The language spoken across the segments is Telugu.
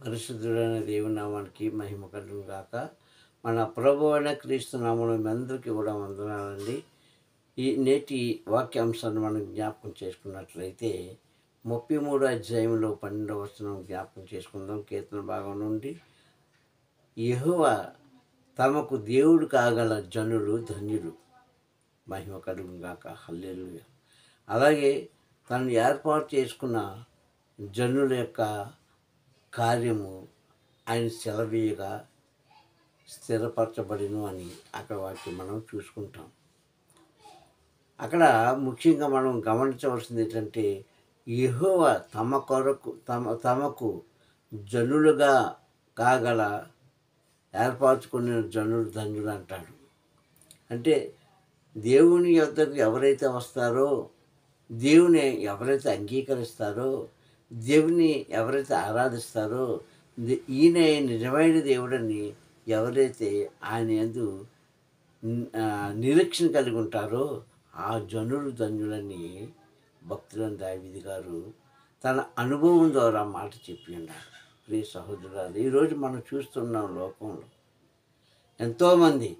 పరిశుద్ధుడైన దేవుని నామానికి మహిమ కలుగును గాక. మన ప్రభు అయిన క్రీస్తు నామములో మీ అందరికీ కూడా వందనాలండి. ఈ నేటి వాక్యాంశాన్ని మనం జ్ఞాపకం చేసుకున్నట్లయితే 33 అధ్యాయంలో 12వ వచనం జ్ఞాపకం చేసుకుందాం. కీర్తన భాగం నుండి, యెహోవా తమకు దేవుడు కాగల జనులు ధన్యులు, మహిమ కలుగును గాక. హల్లెలూయా. అలాగే తను ఏర్పాటు చేసుకున్న జనుల యొక్క కార్యము ఆయన సెలవీయగా స్థిరపరచబడిను అని అక్కడ వాక్యం మనం చూసుకుంటాం. అక్కడ ముఖ్యంగా మనం గమనించవలసింది ఏంటంటే, యెహోవా తమకు జనులుగా కాగల ఏర్పరచుకున్న జనులు ధన్యులు అంటాడు. అంటే దేవుని యొద్దకు ఎవరైతే వస్తారో, దేవుని ఎవరైతే అంగీకరిస్తారో, దేవుని ఎవరైతే ఆరాధిస్తారో, ఈయన నిజమైన దేవుడని ఎవరైతే ఆయన యందు నిరీక్షణ కలిగి ఉంటారో ఆ జనులు ధన్యులని భక్తులని దావీదు గారు తన అనుభవం ద్వారా మాట చెప్పి ఉన్నారు. ప్రియ సహోదరులారా, ఈరోజు మనం చూస్తున్నాం లోకంలో ఎంతోమంది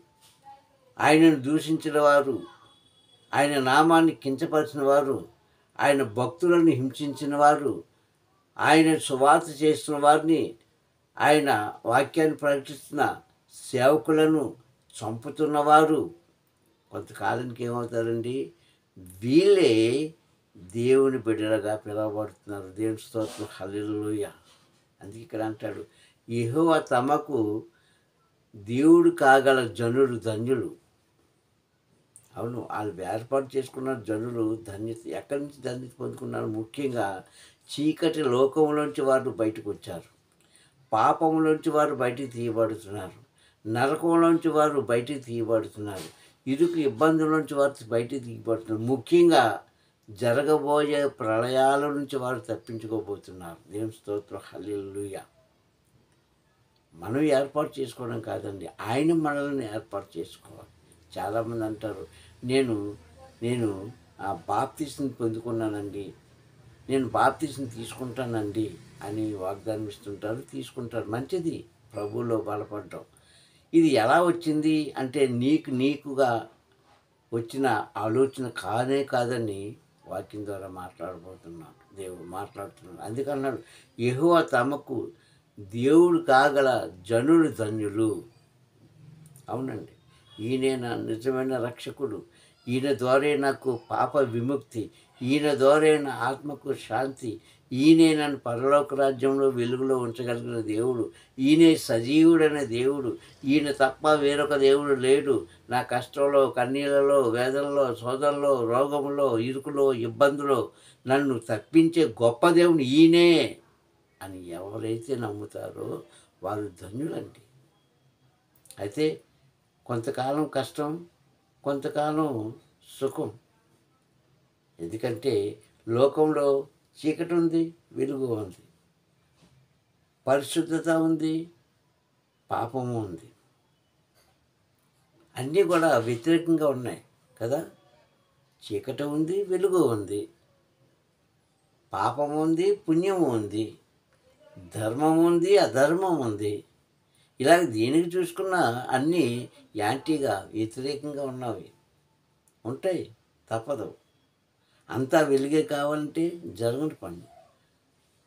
ఆయనను దూషించిన వారు, ఆయన నామాన్ని కించపరిచిన వారు, ఆయన భక్తులను హింసించిన వారు, ఆయన సువార్త చేస్తున్న వారిని, ఆయన వాక్యాన్ని ప్రకటిస్తున్న సేవకులను చంపుతున్నవారు కొంతకాలానికి ఏమవుతారండి? వీళ్ళే దేవుని బిడ్డలుగా పిలువబడుతున్నారు. దేవుని స్తోత్రం, హల్లెలూయా. అందుకే ఇక్కడ అంటాడు, యెహోవా తమకు దేవుడు కాగల జనులు ధన్యులు. అవును, వాళ్ళు ఏర్పాటు చేసుకున్న జనులు ధన్యత. ఎక్కడి నుంచి ధన్యత పొందుకున్నారు? ముఖ్యంగా చీకటి లోకంలోంచి వారు బయటకు వచ్చారు, పాపంలోంచి వారు బయటికి తీయబడుతున్నారు, నరకంలోంచి వారు బయటికి తీయబడుతున్నారు, ఇరుకు ఇబ్బందుల నుంచి వారు బయటికి తీయబడుతున్నారు. ముఖ్యంగా జరగబోయే ప్రళయాల నుంచి వారు తప్పించుకోబోతున్నారు. దేవుని స్తోత్రం, హల్లెలూయా. మనం ఏర్పాటు చేసుకోవడం కాదండి, ఆయన మనల్ని ఏర్పాటు చేసుకోవాలి. చాలామంది అంటారు, నేను నేను బాప్తిస్ని పొందుకున్నానండి, నేను బాప్తిస్ని తీసుకుంటానండి అని వాగ్దానం ఇస్తుంటారు, తీసుకుంటారు. మంచిది, ప్రభువులో బలపడ్డం. ఇది ఎలా వచ్చింది అంటే నీకుగా వచ్చిన ఆలోచన కానే కాదని వాక్యం ద్వారా మాట్లాడబోతున్నాడు, దేవుడు మాట్లాడుతున్నాడు. అందుకన్నాడు, యెహోవా తమకు దేవుడు కాగల జనులు ధన్యులు. అవునండి, ఈయనే నా నిజమైన రక్షకుడు, ఈయన ద్వారా నాకు పాప విముక్తి, ఈయన ద్వారా నా ఆత్మకు శాంతి, ఈయనే నన్ను పరలోక రాజ్యంలో వెలుగులో ఉంచగలిగిన దేవుడు, ఈయనే సజీవుడైన దేవుడు, ఈయన తప్ప వేరొక దేవుడు లేడు. నా కష్టంలో, కన్నీళ్ళలో, వేదనలో, శోధనలో, రోగంలో, ఇరుకులో, ఇబ్బందులో నన్ను తప్పించే గొప్ప దేవుడు ఈయనే అని ఎవరైతే నమ్ముతారో వారు ధన్యులండి. అయితే కొంతకాలం కష్టం, కొంతకాలం సుఖం. ఎందుకంటే లోకంలో చీకటి ఉంది, వెలుగు ఉంది, పరిశుద్ధత ఉంది, పాపము ఉంది. అన్నీ కూడా వ్యతిరేకంగా ఉన్నాయి కదా. చీకటి ఉంది, వెలుగు ఉంది, పాపము ఉంది, పుణ్యము ఉంది, ధర్మం ఉంది, అధర్మం ఉంది. ఇలాగ దేనికి చూసుకున్నా అన్నీ యాంటీగా వ్యతిరేకంగా ఉన్నవి ఉంటాయి, తప్పదు. అంతా వెలుగే కావాలంటే జరగని పని,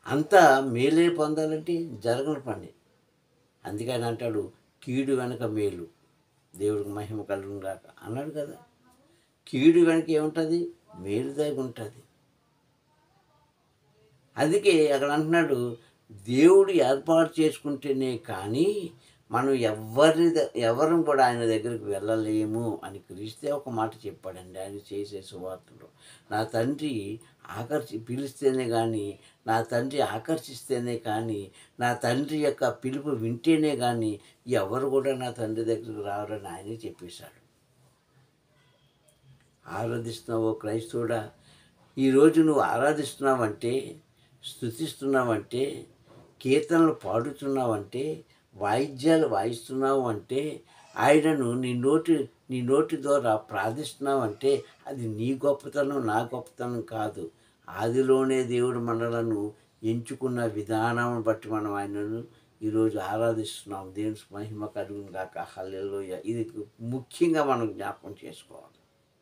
అంతా మేలే పొందాలంటే జరగని పని. అందుకని అంటాడు, కీడు వెనక మేలు, దేవుడికి మహిమ కలుగును గాక అన్నాడు కదా. కీడు వెనక ఏముంటుంది? మేలు దాగి ఉంటుంది. అందుకే అక్కడ అంటున్నాడు, దేవుడు ఏర్పాటు చేసుకుంటేనే కానీ మనం ఎవరం కూడా ఆయన దగ్గరికి వెళ్ళలేము అని క్రీస్తే ఒక మాట చెప్పాడండి ఆయన చేసే సువార్తలో. నా తండ్రి పిలిస్తేనే కానీ, నా తండ్రి ఆకర్షిస్తేనే కానీ, నా తండ్రి యొక్క పిలుపు వింటేనే కానీ ఎవరు కూడా నా తండ్రి దగ్గరికి రావాలని ఆయనే చెప్పేశాడు. ఆరాధిస్తున్నావో క్రైస్తవుడా, ఈరోజు నువ్వు ఆరాధిస్తున్నావంటే, స్తుతిస్తున్నావంటే, కీర్తనలు పాడుతున్నావంటే, వాయిద్యాలు వాయిస్తున్నావు అంటే, ఆయనను నీ నోటి ద్వారా ప్రార్థిస్తున్నావంటే అది నీ గొప్పతనం, నా గొప్పతనం కాదు. ఆదిలోనే దేవుడు మనలను ఎంచుకున్న విధానం బట్టి మనం ఆయనను ఈరోజు ఆరాధిస్తున్నాం. దేవుని మహిమ కలుగును గాక. హల్లెలూయా. ఇది ముఖ్యంగా మనం జ్ఞాపకం చేసుకోవాలి.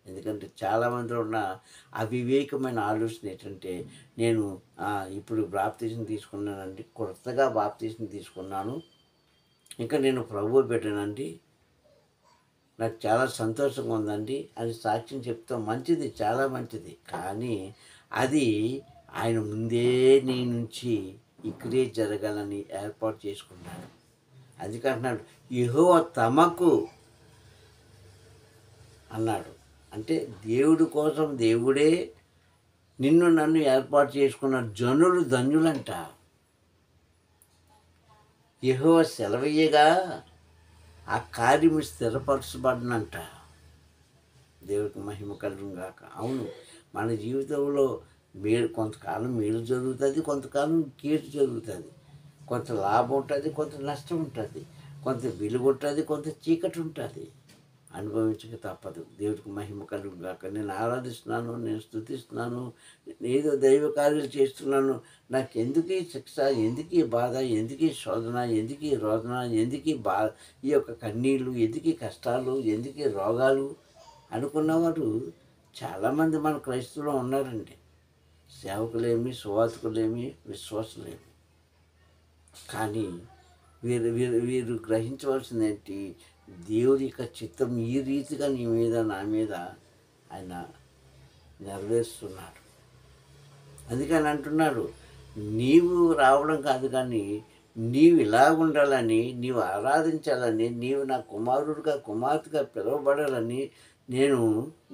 ఎందుకంటే చాలామందిలో ఉన్న అవివేకమైన ఆలోచన ఏంటంటే, నేను ఇప్పుడు బాప్తీసం తీసుకున్నానండి, కొత్తగా బాప్తీసం తీసుకున్నాను, ఇంకా నేను ప్రభువు బిడ్డనండి, నాకు చాలా సంతోషంగా ఉందండి అని సాక్ష్యం చెప్తాం. మంచిది, చాలా మంచిది. కానీ అది ఆయన ముందే నీ నుంచి ఈ క్రియ జరగాలని ఏర్పాటు చేసుకున్నాడు. అది అంటున్నాడు, యెహోవా తమకు అన్నాడు. అంటే దేవుడి కోసం దేవుడే నిన్ను నన్ను ఏర్పాటు చేసుకున్న జనులు ధన్యులంట. యెహోవా సెలవయ్యగా ఆ కార్యము స్థిరపరచబడినంట. దేవుడికి మహిమ కలుగును గాక. అవును, మన జీవితంలో కొంతకాలం మేలు జరుగుతుంది, కొంతకాలం కీడు జరుగుతుంది. కొంత లాభం ఉంటుంది, కొంత నష్టం ఉంటుంది, కొంత వెలుగు ఉంటుంది, కొంత చీకటి ఉంటుంది. అనుభవించక తప్పదు. దేవుడికి మహిమ కలుగును గాక. నేను ఆరాధిస్తున్నాను, నేను స్తుతిస్తున్నాను, ఏదో దైవ కార్యాలు చేస్తున్నాను, నాకు ఎందుకు ఈ శిక్ష, ఎందుకు ఈ బాధ, ఎందుకు ఈ శోధన, ఎందుకు ఈ రోదన, ఎందుకు ఈ యొక్క కన్నీళ్ళు, ఎందుకు ఈ కష్టాలు, ఎందుకు ఈ రోగాలు అనుకున్నవారు చాలామంది మన క్రైస్తవులో ఉన్నారండి. సేవకులేమి, సువార్తికులేమి, విశ్వాసులేమి. కానీ వీరు వీరు వీరు గ్రహించవలసింది ఏంటి? దేవుడి యొక్క చిత్తం ఈ రీతిగా నీ మీద, నా మీద ఆయన నెరవేరుస్తున్నాడు. అందుకని అంటున్నాడు, నీవు రావడం కాదు కానీ నీవు ఇలా ఉండాలని, నీవు ఆరాధించాలని, నీవు నా కుమారుడిగా, కుమార్తెగా పిలువబడాలని నేను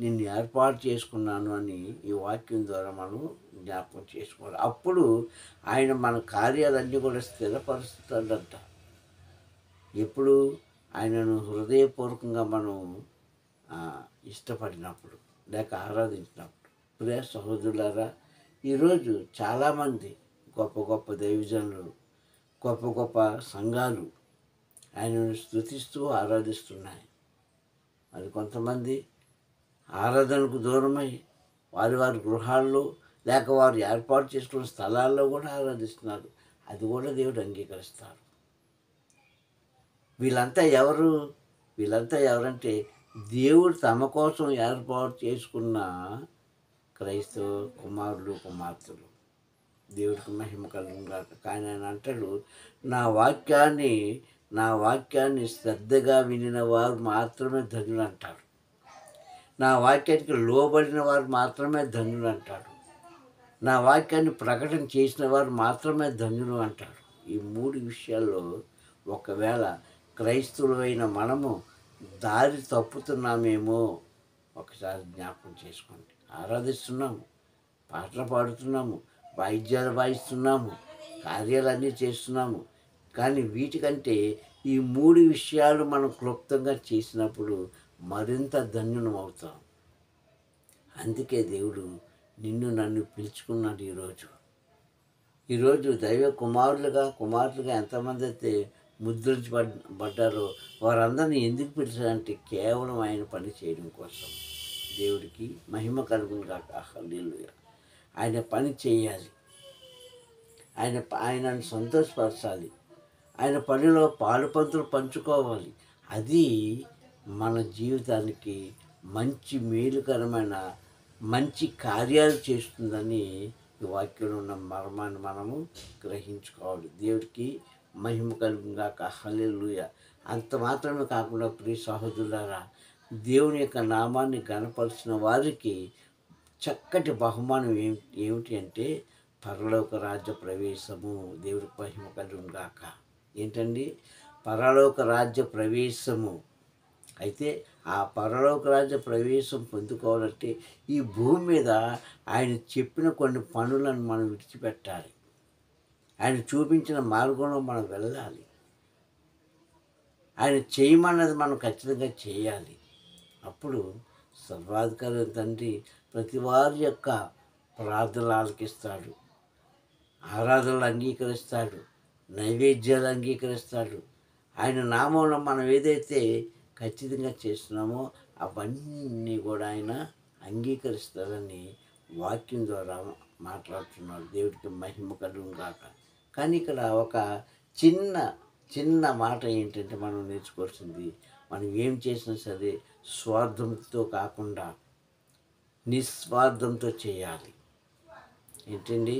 నిన్ను ఏర్పాటు చేసుకున్నాను అని ఈ వాక్యం ద్వారా మనం జ్ఞాపకం చేసుకోవాలి. అప్పుడు ఆయన మన కార్యాలన్నీ కూడా స్థిరపరుస్తాడంట. ఎప్పుడు? ఆయనను హృదయపూర్వకంగా మనం ఇష్టపడినప్పుడు, లేక ఆరాధించినప్పుడు. ప్రియ సహోదరులారా, ఈరోజు చాలామంది గొప్ప గొప్ప దైవజనులు, గొప్ప గొప్ప సంఘాలు ఆయనను స్తుతిస్తూ ఆరాధిస్తున్నాయి. మరి కొంతమంది ఆరాధనకు దూరమై వారి వారి గృహాల్లో, లేక వారు ఏర్పాటు చేసుకున్న స్థలాల్లో కూడా ఆరాధిస్తున్నారు. అది కూడా దేవుడు అంగీకరిస్తారు. వీళ్ళంతా ఎవరు? వీళ్ళంతా ఎవరంటే దేవుడు తమ కోసం ఏర్పాటు చేసుకున్న క్రైస్తవ కుమారులు, కుమార్తెలు. దేవుడికి మహిమ కలుగును గాక. కానీ ఆయన అంటాడు, నా వాక్యాన్ని శ్రద్ధగా వినిన వారు మాత్రమే ధన్యులు అంటాడు. నా వాక్యానికి లోబడిన వారు మాత్రమే ధన్యులు అంటాడు. నా వాక్యాన్ని ప్రకటన చేసిన వారు మాత్రమే ధన్యులు అంటాడు. ఈ 3 విషయాల్లో ఒకవేళ క్రైస్తవులైన మనము దారి తప్పుతున్నామేమో ఒకసారి జ్ఞాపకం చేసుకోండి. ఆరాధిస్తున్నాము, పాటలు పాడుతున్నాము, వాయిద్యాలు వాయిస్తున్నాము, కార్యాలన్నీ చేస్తున్నాము. కానీ వీటికంటే ఈ 3 విషయాలు మనం క్లుప్తంగా చేసినప్పుడు మరింత ధన్యులం అవుతాం. అందుకే దేవుడు నిన్ను నన్ను పిలుచుకున్నాడు. ఈరోజు దైవ కుమారులుగా, కుమార్తెలుగా ఎంతమంది అయితే ముద్రించబడ్డారో వారందరినీ ఎందుకు పిలిచారంటే కేవలం ఆయన పని చేయడం కోసం. దేవుడికి మహిమ కలుగును గాక. హల్లెలూయా. ఆయన పని చేయాలి, ఆయనను సంతోషపరచాలి, ఆయన పనిలో పాలుపంతులు పంచుకోవాలి. అది మన జీవితానికి మంచి మేలుకరమైన మంచి కార్యాలు చేస్తుందని ఈ వాక్యంలో ఉన్న మర్మాన్ని మనము గ్రహించుకోవాలి. దేవుడికి మహిమ కలుగును గాక. హల్లెలూయా. అంత మాత్రమే కాకుండా ప్రియ సహోదరులారా, దేవుని యొక్క నామాన్ని ఘనపరిచిన వారికి చక్కటి బహుమానం ఏమిటి అంటే పరలోక రాజ్య ప్రవేశము. దేవుడికి మహిమ కలుగును గాక. ఏంటండి? పరలోక రాజ్య ప్రవేశము. అయితే ఆ పరలోక రాజ్య ప్రవేశం పొందుకోవాలంటే ఈ భూమి మీద ఆయన చెప్పిన కొన్ని పనులను మనం విడిచిపెట్టాలి. ఆయన చూపించిన మార్గంలో మనం వెళ్ళాలి. ఆయన చేయమన్నది మనం ఖచ్చితంగా చేయాలి. అప్పుడు సర్వాధికారి తండ్రి ప్రతి వారి యొక్క ప్రార్థనలు ఆలకిస్తాడు, ఆరాధనలు అంగీకరిస్తాడు, నైవేద్యాలు అంగీకరిస్తాడు. ఆయన నామంలో మనం ఏదైతే ఖచ్చితంగా చేస్తున్నామో అవన్నీ కూడా ఆయన అంగీకరిస్తారని వాక్యం ద్వారా మాట్లాడుతున్నాడు. దేవుడికి మహిమ కలుగును గాక. కానీ ఇక్కడ ఒక చిన్న చిన్న మాట ఏంటంటే మనం నేర్చుకోవాల్సింది, మనం ఏం చేసినా సరే స్వార్థంతో కాకుండా నిస్వార్థంతో చేయాలి. ఏంటండి?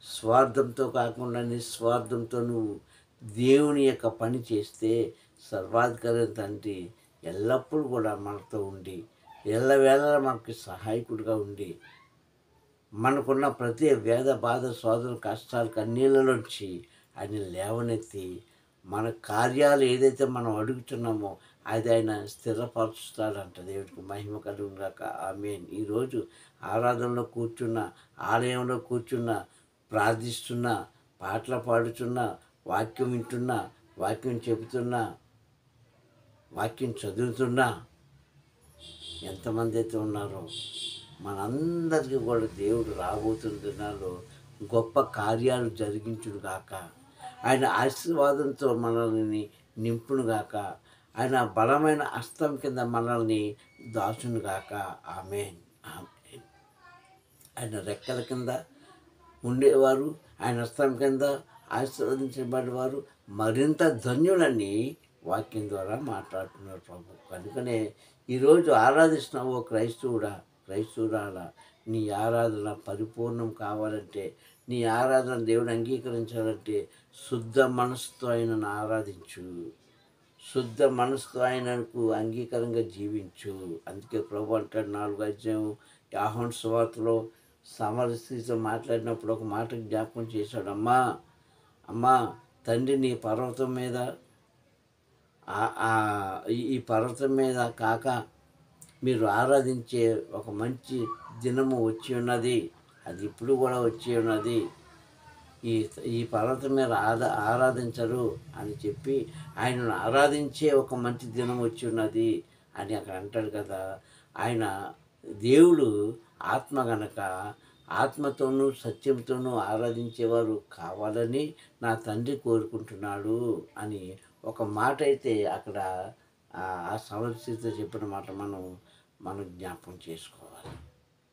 స్వార్థంతో కాకుండా నిస్వార్థంతో నువ్వు దేవుని యొక్క పని చేస్తే సర్వాధికారి తండ్రి ఎల్లప్పుడూ కూడా మనతో ఉండి ఎల్లవేళలా మనకి సహాయకుడిగా ఉండి మనకున్న ప్రతి వేద బాధ సోదరు కష్టాలు కన్నీళ్ళలోంచి ఆయన లేవనెత్తి మన కార్యాలు ఏదైతే మనం అడుగుతున్నామో అది ఆయన స్థిరపరుస్తాడంట. దేవుడికి మహిమ కలుగును గాక. ఆమేన్. ఈరోజు ఆరాధనలో కూర్చున్న, ఆలయంలో కూర్చున్న, ప్రార్థిస్తున్నా, పాటలు పాడుతున్నా, వాక్యం వింటున్నా, వాక్యం చెబుతున్నా, వాక్యం చదువుతున్నా, ఎంతమంది అయితే ఉన్నారో మనందరికీ కూడా దేవుడు రాబోతున్న దినాల్లో గొప్ప కార్యాలు జరిగించుడుగాక. ఆయన ఆశీర్వాదంతో మనల్ని నింపునుగాక. ఆయన బలమైన హస్తం కింద మనల్ని దాచునుగాక. ఆమేన్. ఆమేన్. ఆయన రెక్కల కింద ఉండేవారు, ఆయన హస్తం కింద ఆశీర్వదించబడేవారు మరింత ధన్యులని వాక్యం ద్వారా మాట్లాడుతున్నారు ప్రభు. కనుకనే ఈరోజు ఆరాధిస్తున్న ఓ క్రైస్తవురాలా, నీ ఆరాధన పరిపూర్ణం కావాలంటే, నీ ఆరాధన దేవుడు అంగీకరించాలంటే శుద్ధ మనసుతో ఆయనను ఆరాధించు, శుద్ధ మనసుతో ఆయనకు అంగీకారంగా జీవించు. అందుకే ప్రభు అంటాడు 4వ అధ్యాయం యోహాను సువార్తలో సమరయ స్త్రీతో మాట్లాడినప్పుడు ఒక మాట జ్ఞాపకం చేశాడు. అమ్మా తండ్రి నీ పర్వతం మీద ఈ పర్వతం మీద కాక మీరు ఆరాధించే ఒక మంచి దినము వచ్చి ఉన్నది, అది ఇప్పుడు కూడా వచ్చి ఉన్నది. ఈ పర్వతం మీద ఆరాధించరు అని చెప్పి ఆయనను ఆరాధించే ఒక మంచి దినం వచ్చి ఉన్నది అని అక్కడ అంటాడు కదా. ఆయన దేవుడు ఆత్మ గనక ఆత్మతోనూ సత్యంతోనూ ఆరాధించేవారు కావాలని నా తండ్రి కోరుకుంటున్నాడు అని ఒక మాట అయితే అక్కడ ఆ సమస్యతో చెప్పిన మాట మనం జ్ఞాపకం చేసుకోవాలి.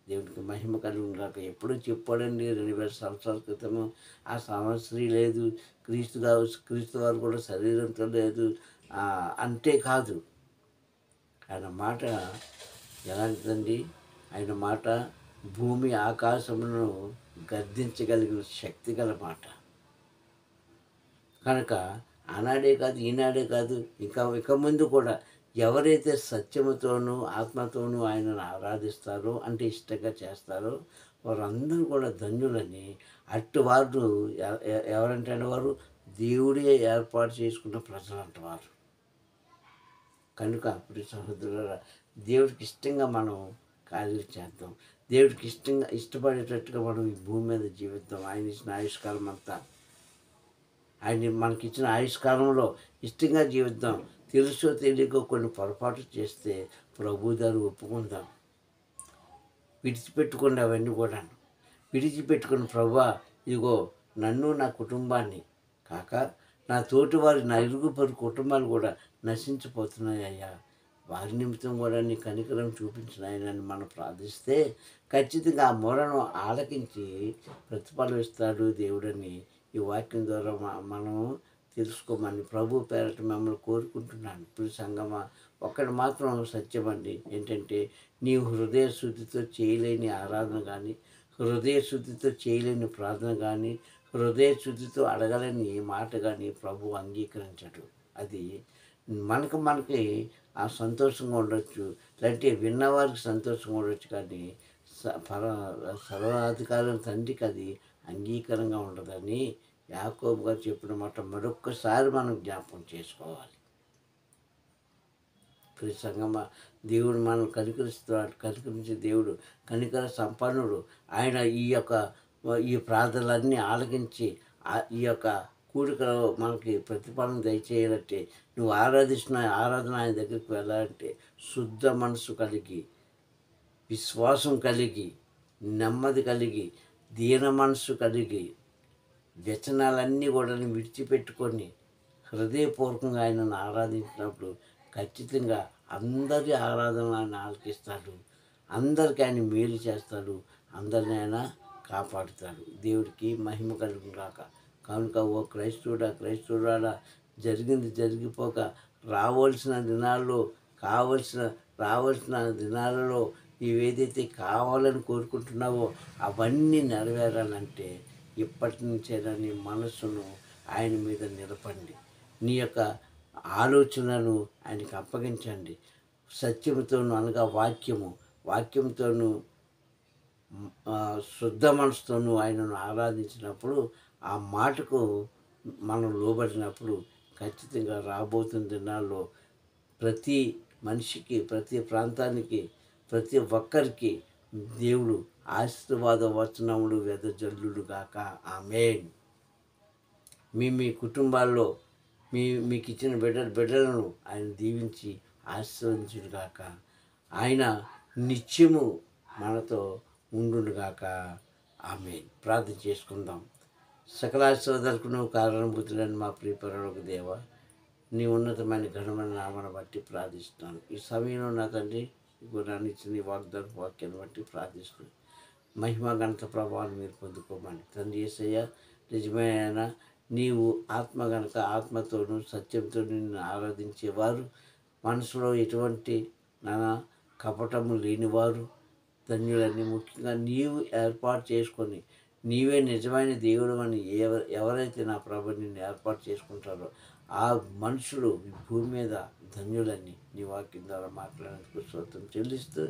దేవునికి మహిమ కలుగును గాక. ఎప్పుడూ చెప్పాడండి 2000 సంవత్సరాల క్రితము. ఆ సమస్య లేదు, క్రీస్తు వారు కూడా శరీరంతో లేదు అంటే కాదు. ఆయన మాట ఎలాంటిదండి? ఆయన మాట భూమి ఆకాశమును గర్దించగలిగిన శక్తి గల మాట. కనుక ఆనాడే కాదు, ఈనాడే కాదు, ఇక ముందు కూడా ఎవరైతే సత్యముతోనూ ఆత్మతోనూ ఆయనను ఆరాధిస్తారో, అంటే ఇష్టంగా చేస్తారో వారందరూ కూడా ధన్యులని. అట్టి వారు ఎవరంటే వారు దేవుడే ఏర్పాటు చేసుకున్న ప్రజలు అంటవారు. కనుక ఇప్పుడు సహోదరులారా, దేవుడికి ఇష్టంగా మనం కార్యాలు చేద్దాం. దేవుడికి ఇష్టపడేటట్టుగా మనం ఈ భూమి మీద జీవిద్దాం. ఆయన ఇచ్చిన ఆయుష్కాలం అంతా, ఆయన మనకిచ్చిన ఆయుష్కాలంలో ఇష్టంగా జీవిద్దాం. తెలుసో తెలియకో కొన్ని పొరపాటు చేస్తే ప్రభు దాన్ని ఒప్పుకుందాం. విడిచిపెట్టుకోండి అవన్నీ కూడా. విడిచిపెట్టుకుని ప్రభువా, ఇదిగో నన్ను నా కుటుంబాన్ని కాక నా తోటి వారి నా ఇరుగుపొరుగు కుటుంబాలు కూడా నశించిపోతున్నాయ్యా, వారి నిమిత్తం కూడా నీ కనికరం చూపించినాయనని మనం ప్రార్థిస్తే ఖచ్చితంగా ఆ మొరను ఆలకించి ప్రతిఫలం ఇస్తాడు దేవుడని ఈ వాక్యం ద్వారా మనం తెలుసుకోమని ప్రభు పేరట మిమ్మల్ని కోరుకుంటున్నాను. ఇప్పుడు సంగమా, ఒక్కటి మాత్రం సత్యమండి, ఏంటంటే నీవు హృదయ శుద్ధితో చేయలేని ఆరాధన కానీ, హృదయ శుద్ధితో చేయలేని ప్రార్థన కానీ, హృదయ శుద్ధితో అడగలేని ఏ మాట కానీ ప్రభు అంగీకరించడు. అది మనకి ఆ సంతోషంగా ఉండొచ్చు, లేదంటే విన్నవారికి సంతోషంగా ఉండొచ్చు, కానీ సర్వాధికారం తండ్రికి అది అంగీకారంగా ఉండదని యాకోబు గారు చెప్పిన మాట మరొక్కసారి మనం జ్ఞాపకం చేసుకోవాలి. సంగమ, దేవుడు మనం కనికరిస్తున్నాడు. కనికరించే దేవుడు కనికర సంపన్నుడు. ఆయన ఈ ప్రార్థనలన్నీ ఆలకించి ఈ యొక్క కూడికలో మనకి ప్రతిఫలం దయచేయాలంటే, నువ్వు ఆరాధన ఆయన దగ్గరికి వెళ్ళాలంటే శుద్ధ మనసు కలిగి, విశ్వాసం కలిగి, నెమ్మది కలిగి, దీన మనసు కలిగి, వ్యసనాలన్నీ కూడా విడిచిపెట్టుకొని హృదయపూర్వకంగా ఆయనను ఆరాధించినప్పుడు ఖచ్చితంగా అందరి ఆరాధన ఆయన ఆలకిస్తాడు. అందరికీ ఆయన మేలు చేస్తాడు. అందరిని ఆయన కాపాడుతాడు. దేవుడికి మహిమ కలుగును గాక. కనుక ఓ క్రైస్తవుడా జరిగింది జరిగిపోక రావాల్సిన దినాల్లో రావాల్సిన దినాలలో నీవేదైతే కావాలని కోరుకుంటున్నావో అవన్నీ నెరవేరాలంటే ఇప్పటి నుంచైనా నీ మనస్సును ఆయన మీద నిలపండి. నీ యొక్క ఆలోచనలను ఆయనకి అప్పగించండి. సత్యముతోను అనగా వాక్యంతోను శుద్ధ మనసుతోను ఆయనను ఆరాధించినప్పుడు ఆ మాటకు మనం లోబడినప్పుడు ఖచ్చితంగా రాబోతున్న దినాల్లో ప్రతి మనిషికి, ప్రతి ప్రాంతానికి, ప్రతి ఒక్కరికి దేవుడు ఆశీర్వాద వచనములు వెదజల్లుడు గాక. ఆమేన్. మీ కుటుంబాల్లో మీకు ఇచ్చిన బిడ్డలను ఆయన దీవించి ఆశీర్వదించుడు గాక. ఆయన నిత్యము మనతో ఉండుగాక. ఆమేన్. ప్రార్థన చేసుకుందాం. సకలాశీర్వాదాలకు కారణభూతులని మా ప్రియపరలోక దేవ, నీ ఉన్నతమైన ఘనమైన నామాన్ని బట్టి ప్రార్థిస్తున్నాను. ఈ సమయంలో నా తండ్రి నన్ను ఇచ్చిన నీ వాక్యాన్ని బట్టి ప్రార్థిస్తున్నాను. మహిమ ఘనత ప్రభావాన్ని మీరు పొందుకోమని తండ్రి యేసయ్య, నిజమైన నీవు ఆత్మ గనక ఆత్మతోనూ సత్యంతో నిన్ను ఆరాధించేవారు, మనసులో ఎటువంటి కపటము లేనివారు ధన్యులని. ముఖ్యంగా నీవు ఏర్పాటు చేసుకొని నీవే నిజమైన దేవుడు అని ఎవరైతే నా ప్రభు నిన్ను ఏర్పాటు చేసుకుంటారో ఆ మనుషులు ఈ భూమి మీద ధన్యులని నీ వాక్యం ద్వారా మాట్లాడేందుకు స్తోత్రం చెల్లిస్తూ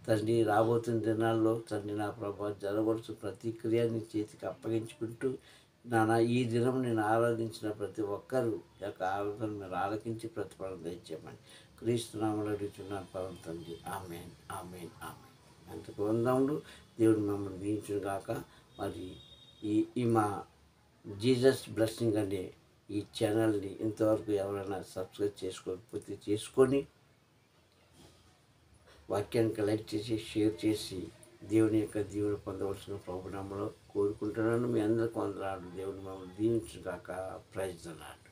తండ్రి, రాబోతున్న దినాల్లో తండ్రి నా ప్రభు జరగవలసిన ప్రతి క్రియ నీ చేతికి అప్పగించుకుంటూ ఈ దినం నేను ఆరాధించిన ప్రతి ఒక్కరూ యొక్క ఆరాధన మీరు ఆలకించి ప్రతిఫలం దయచేయమని క్రీస్తు నామములో అడుగుచున్నాను పరమ తండ్రి. ఆమేన్, ఆమేన్, ఆమేన్. ఎంతకు వందములు. దేవుడు మమ్మల్ని దీవించును గాక. మరి ఈ మా జీసస్ బ్లెస్సింగ్ అనే ఈ ఛానల్ని ఇంతవరకు ఎవరైనా సబ్స్క్రైబ్ చేసుకోకపోతే చేసుకొని వాక్యానికి లైక్ చేసి షేర్ చేసి దేవుని యొక్క దీవెన పొందవలసిన ప్రభునామములో కోరుకుంటున్నాను. మీ అందరికీ వందనాలు. దేవుని మమ్మల్ని దీవించును గాక. Praise the lord.